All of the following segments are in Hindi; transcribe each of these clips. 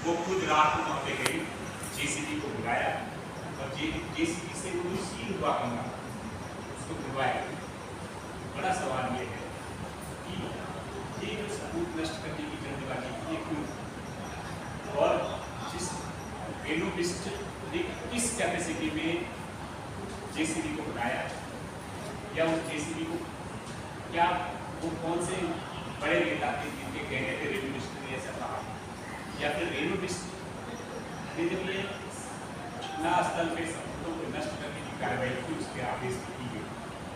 वो खुद रात को वहाँ पे गई, जेसीबी को बुलाया और जेसीबी से वो जो सील हुआ कमरा उसको खुलवाया। बड़ा सवाल ये है कि ये जो सबूत नष्ट करने की जल्दबाजी ये क्यों, और जिस रेनोविस्ट ने किस कैपेसिटी में जेसीबी को बुलाया, या उस जेसीबी को क्या वो कौन से बड़े नेता थे जिनके कहने पे रेनोविस्ट ने ऐसा कहा, या फिर रेनोविस्ट ने जब ये ना स्थल पे सबूतों को नष्ट करने की कार्रवाई की, उसके आदेश की गई,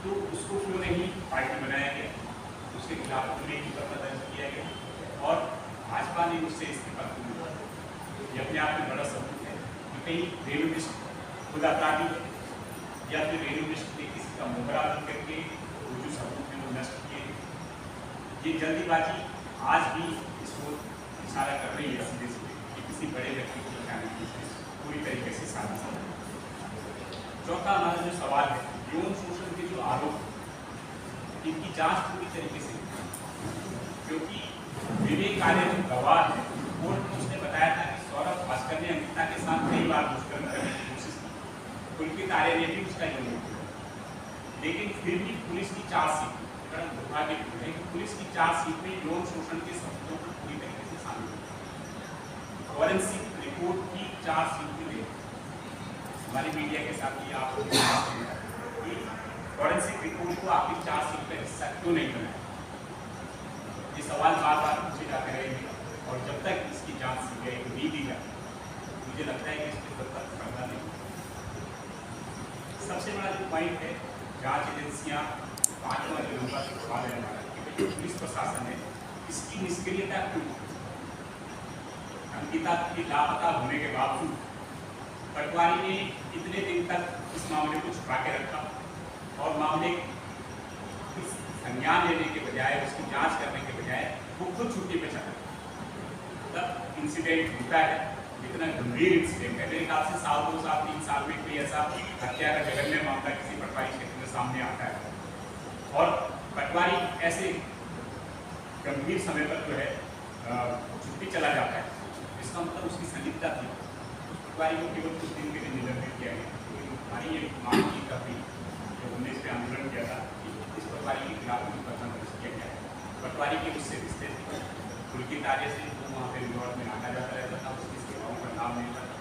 तो उसको क्यों नहीं पार्टी बनाया गया, उसके खिलाफ क्यों नहीं मुकदमा दर्ज किया गया, और भाजपा ने उससे इस्तीफा क्यों दिया। ये अपने आप में बड़ा सबूत है कि कहीं रेनोविस्ट खुद अपराधी है, या फिर रेनोविस्ट ने किसी का मोहरा बन करके वो जो सबूत है वो नष्ट किए। ये जल्दीबाजी आज भी इसको इशारा कर रही है सीधे सीधे कि किसी बड़े व्यक्ति को बचाने की पूरी तरीके से साजिश है। चौथा हमारा जो सवाल है, यौन शोषण के जो आरोप, इनकी जांच पूरी तरीके से, क्योंकि विवेक आर्य जो गवाह है, कोर्ट में उसने बताया था कि सौरभ भास्कर ने अंकिता के साथ कई बार दुष्कर्म करने की कोशिश की, पुलकित आर्य ने भी उसका यौन किया, लेकिन फिर भी पुलिस की चार्जशीट, बड़ा दुर्भाग्यपूर्ण है कि पुलिस की चार्जशीट में यौन शोषण के सबूतों को पूरी तरीके से शामिल किया। फॉरेंसिक रिपोर्ट की चार्जशीट में हमारी मीडिया के साथ ही आप कि फॉरेंसिक रिपोर्ट को आपकी चार्जशीट का हिस्सा क्यों नहीं बनाया। ये सवाल बार बार पूछे जाते रहेंगे, और जब तक इसकी जांच सीबीआई को नहीं दी जाए, मुझे लगता है कि इसके ऊपर पर्दा नहीं। सबसे बड़ा जो पॉइंट है, जांच एजेंसियां भाजपा के लोगों से सवाल है हमारा कि पुलिस प्रशासन है, इसकी निष्क्रियता क्यों। अंकिता की लापता होने के बावजूद पटवारी ने इतने दिन तक इस मामले को छुपा के रखा, और मामले की संज्ञान लेने के बजाय, उसकी जांच करने के बजाय वो खुद छुट्टी पे चला। तब इंसिडेंट होता है, इतना गंभीर इंसिडेंट है, मेरे ख्याल से साल 2 साल 3 साल में कोई ऐसा हत्या का जघन्य मामला किसी पटवारी क्षेत्र में सामने आता है, और पटवारी ऐसे गंभीर समय पर जो है छुट्टी चला जाता है। इसका मतलब उसकी संलिप्तता थी। पटवारी को केवल कुछ दिन के लिए निलंबित किया गया, लेकिन हमारी एक मांग की कभी जो हमने इस पर आंदोलन किया था कि इस पटवारी के खिलाफ मुकदमा दर्ज किया गया है। पटवारी के उससे रिश्ते थे, पुलकित आर्य से वो वहाँ पर रिजॉर्ट में आना जाता रहता था, उसकी सेवाओं का लाभ मिलता था,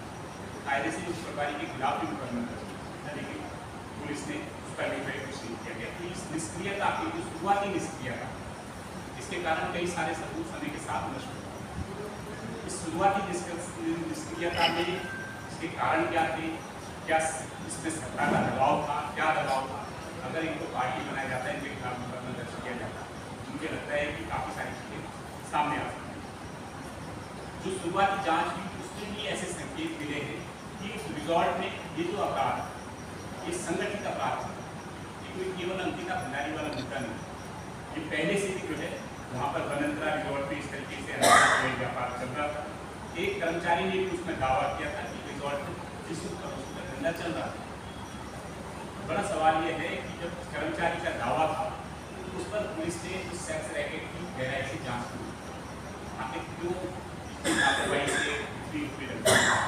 कायदे से उस पटवारी के खिलाफ भी मुकदमा दर्ज किया, लेकिन पुलिस ने उस पर निर्णय कुछ नहीं किया गया। तो इस निष्क्रियता की जो शुरुआती निष्क्रियता, इसके कारण कई सारे सबूत समय के साथ नष्ट हुए। इस शुरुआती निष्क्रियता में इसके कारण क्या थे, क्या इसमें सरकार का दबाव था, क्या दबाव था। अगर इनको पार्टी बनाया जाता है, इनके खिलाफ मुकदमा दर्ज किया जाता, मुझे लगता है कि काफ़ी सारी चीज़ें सामने आ सकती हैं। जो शुरुआती जांच हुई उसमें भी ऐसे संकेत मिले हैं कि उस रिजॉर्ट में ये जो अपराध, ये संगठित अपराध था, ये कोई केवल अंकिता भंडारी वाला मुद्दा नहीं। ये पहले से भी जो है वहाँ पर बनंतरा रिजॉर्ट में इस तरीके से व्यापार चल रहा था। एक कर्मचारी ने भी उसमें दावा किया था कि रिजॉर्ट में जिस का धंधा चल रहा था। बड़ा सवाल ये है कि जब कर्मचारी का दावा था, उस पर पुलिस ने उस सेक्स रैकेट की गहराई से जांच की, आखिर क्यों लापरवाही से उठती लगती है।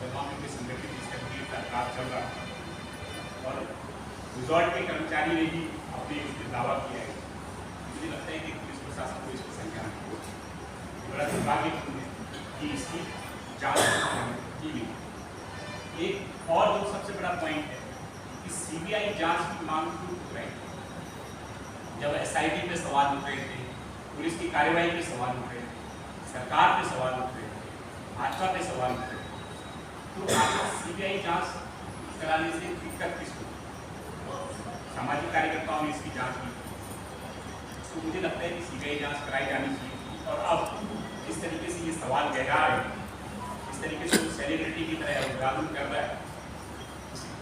जब वहाँ पे संगठित इस तरीके का अपराध चल रहा था और रिजॉर्ट के कर्मचारी ने भी अपने उसके दावा किया है, मुझे लगता है कि पुलिस प्रशासन को इसको संज्ञान बड़ा दुर्भाग्यपूर्ण है कि इसकी जांच की गई। एक और जो सबसे बड़ा पॉइंट है कि सीबीआई जांच की मांग क्यों उठ रही है। जब एसआईटी पे सवाल उठ रहे थे, पुलिस की कार्रवाई पे सवाल उठ रहे थे, सरकार पे सवाल उठ रहे थे, भाजपा पे सवाल उठ रहे थे, तो आखिर सीबीआई जांच कराने से दिक्कत किसको। सामाजिक कार्यकर्ताओं ने इसकी जांच की, तो मुझे लगता है कि सीबीआई जांच कराई जानी चाहिए। और अब इस तरीके से ये सवाल गहरा है, इस तरीके से सेलिब्रिटी की तरह उद्घाटन कर रहा है,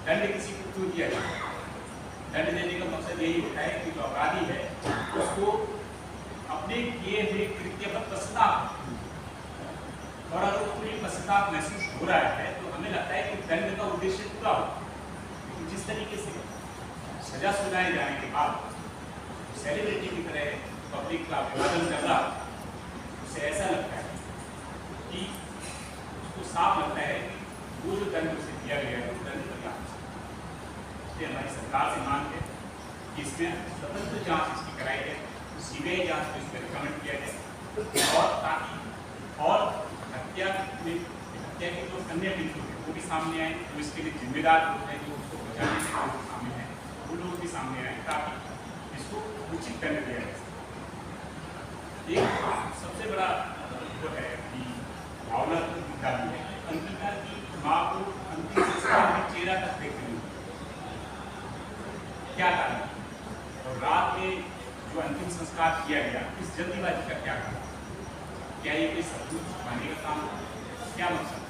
दंड किसी को क्यों दिया जाए। दंड देने का मकसद यही होता है कि जो अपराधी है उसको अपने किए हुए कृत्य पर पश्चाताप, और अगर उसको पश्चाताप महसूस हो रहा है तो हमें लगता है कि दंड का उद्देश्य पूरा हो। जिस तरीके से सजा सुनाए जाने के बाद सेलिब्रिटी की तरह पब्लिक का अभिवादन कर रहा, उसे ऐसा लगता है और ताकि और हत्या की जो अन्य बिंदु है वो भी सामने आए, जो इसके लिए जिम्मेदार लोग हैं, जो उसको बचाने के लिए सामने हैं, वो लोग भी सामने आए ताकि इसको उचित दंड दिया जा सके। एक सबसे बड़ा वो है कि भावनात्मक मुद्दा भी है। अंकिता की माँ को अंतिम संस्कार में चेहरा तक देखते नहीं, क्या कारण? और रात में जो अंतिम संस्कार किया गया, इस जल्दीबाजी का क्या कारण? क्या ये कोई सबूत छुपाने का काम है? क्या मकसद?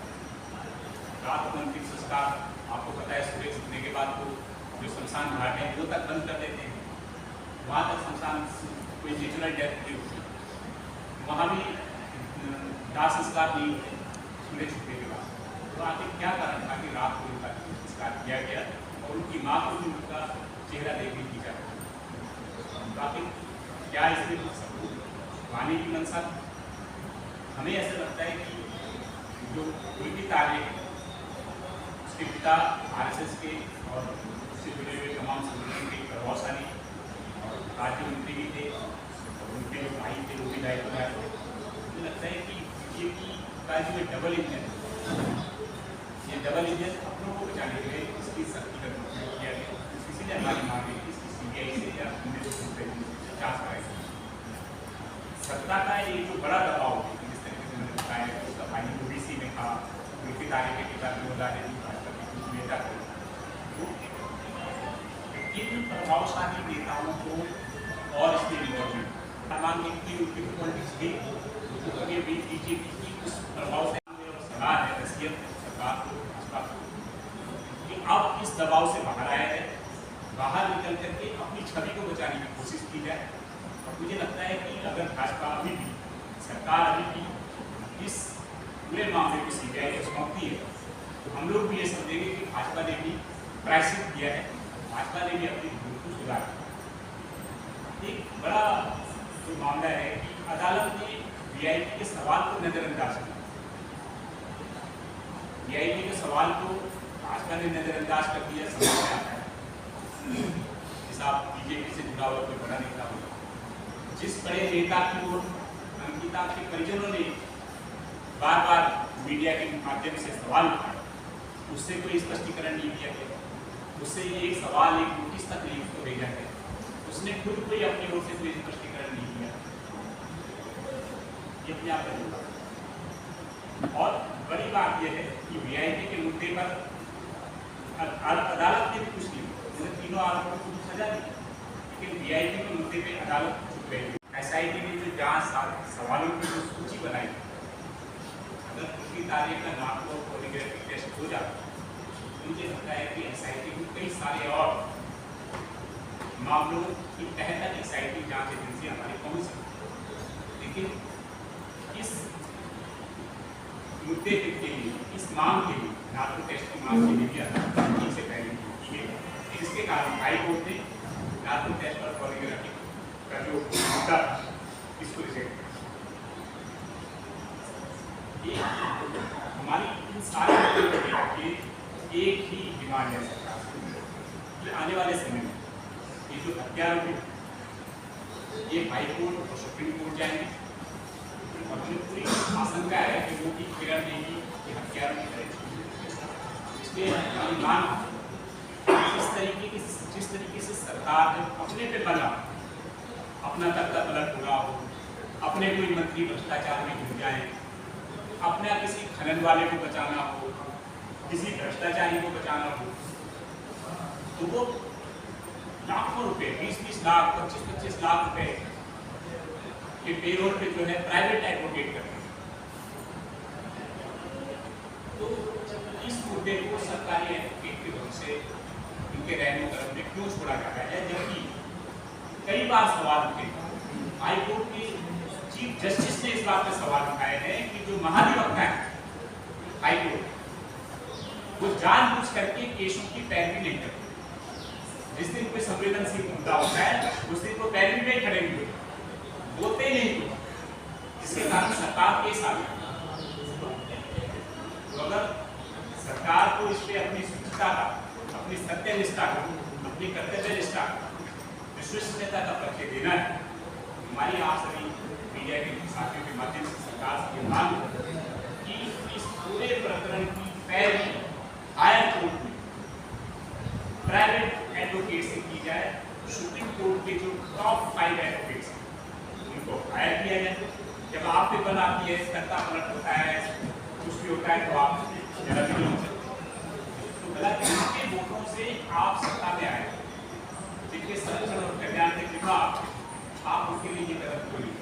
रात को अंतिम संस्कार आपको पता है सूर्य छुपने के बाद तो जो शमशान घाट है वो तक बंद कर देते हैं, वहाँ तक शमशान कोई नेचुरल डेथ नहीं होती, वहाँ भी दाह संस्कार नहीं होते सूर्य छुपने के बाद। तो आखिर क्या कारण था कि रात को उनका संस्कार किया गया और उनकी माँ को भी उनका चेहरा देखने की जाती? आखिर क्या इसमें सबूत पाने की मंशा? हमें ऐसा लगता है कि जो उनकी तारीख उसके पिता आरएसएस के और उससे जुड़े हुए तमाम संगठन के प्रभावशाली और राज्य मंत्री भी थे, और उनके जो भाई थे वो भी दायित्वदार थे। मुझे लगता है कि बीजेपी का जो डबल इंजन, ये डबल इंजन अपनों को बचाने के लिए इसकी सख्ती का उपयोग किया गया। इसीलिए हमारी मांग है कि इसकी सीबीआई से या अन्य जांच कराई जाए। सत्ता का ये जो बड़ा दबाव है, जिस तरीके से मैंने बताया कि उसका भाई ओबीसी में था, उनकी तारीख के पिता भाजपा के कुछ नेता थे, इन प्रभावशाली नेताओं को और इसमें इन्वॉल्वमेंट मांगे कि उनकी पॉलिटिक्स भी बीजेपी की उस प्रभाव से सलाह है नसीहत सरकार को, भाजपा को कि अब इस दबाव से बाहर आया है, बाहर निकल करके अपनी छवि को बचाने की कोशिश की जाए। और मुझे लगता है कि अगर भाजपा अभी भी, सरकार अभी भी इस पूरे मामले को सीबीआई को सौंपती है तो हम लोग भी ये समझेंगे कि भाजपा ने भी प्रायश्चित किया है, भाजपा ने भी अपनी भूल को सुधारा। एक बड़ा जो मामला है कि अदालत ने वीआईपी के सवाल को नजरअंदाज किया, वीआईपी के सवाल को भाजपा ने नजरअंदाज कर दिया। समझ में आता है जिस आप बीजेपी से जुड़ा हुआ कोई बड़ा नेता होगा, जिस बड़े नेता की ओर अंकिता के परिजनों ने बार बार मीडिया के माध्यम से सवाल उठाया, उससे कोई स्पष्टीकरण नहीं दिया गया, उससे ये एक सवाल एक नोटिस तक नहीं उसको भेजा गया, उसने खुद कोई अपनी ओर से कोई स्पष्टीकरण नहीं दिया। ये अपने आप में और बड़ी बात यह है कि वीआईपी के मुद्दे पर अदालत ने भी कुछ नहीं, जैसे तीनों आरोपों को सजा दी, लेकिन वीआईपी के मुद्दे पे अदालत चुप रही। एसआईटी ने जो जांच सवालों की जो सूची बनाई, अगर उसकी तारीख का नाम और पॉलीग्राफिक टेस्ट हो जाता तो मुझे लगता है कि एसआईटी को कई सारे और मामलों की तह तक एसआईटी जांच एजेंसी हमारी पहुंच सकती, लेकिन इस मुद्दे के लिए, इस मांग के लिए, नार्को टेस्ट की मांग के लिए भी अदालत से पहले की गई। इसके कारण हाई कोर्ट ने नार्को टेस्ट और पॉलीग्राफिक का जो मुद्दा इसको रिजेक्ट किया। हमारी इन सारे मुद्दों को लेकर एक ही डिमांड है सरकार से कि आने वाले समय में ये जो हत्यारोपी ये हाई कोर्ट और सुप्रीम कोर्ट जाएंगे और हमें पूरी आशंका है कि वो भी फिगर देगी कि हत्यारों की तरह। इसलिए हमारी मांग जिस तरीके से सरकार ने अपने पे बना, अपना तख्ता पलट पूरा हो, अपने कोई मंत्री भ्रष्टाचार में घुस जाए, अपना किसी खनन वाले को बचाना हो, किसी भ्रष्टाचारी को बचाना हो, तो वो लाखों रुपए, 20-20 लाख, 25-25 लाख रुपए के पेरोल पे जो है प्राइवेट एडवोकेट करते हैं। तो इस मुद्दे को सरकारी एडवोकेट के ढंग से उनके रहने कर्म में क्यों छोड़ा जाता है, जबकि कई बार सवाल उठे। हाई कोर्ट के चीफ जस्टिस ने इस बात पे सवाल उठाए हैं कि जो महाधिवक्ता है हाई कोर्ट, वो जानबूझ करके केसों की पैरवी नहीं करते। जिस दिन कोई संवेदनशील मुद्दा होता है उस दिन वो पैरवी में खड़े हुए बोलते नहीं तो, जिसके कारण सरकार केस आ गई। तो अगर सरकार को इस पे अपनी शुचिता का, अपनी सत्यनिष्ठा का, अपनी कर्तव्य निष्ठा, विश्वसनीयता का परिचय देना है, हमारी आप सभी मीडिया के साथियों की पेपर आती है, करता पलट होता है, कुछ भी होता है तो आप जरा भी नहीं सकते। तो गलत किसके वोटों से आप सत्ता में आए, जिनके संरक्षण और कल्याण के खिलाफ आप उनके लिए ये कदम खोलिए।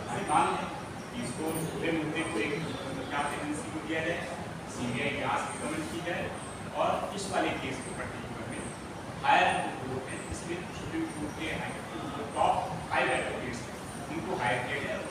हमें मान लें कि इसको पूरे मुद्दे को एक जांच एजेंसी को दिया जाए, सीबीआई जांच रिकमेंड की जाए और इस वाले केस को पर्टिकुलर में हायर कोर्ट है, इसमें सुप्रीम कोर्ट के टॉप 5 एडवोकेट्स उनको हायर किया जाए।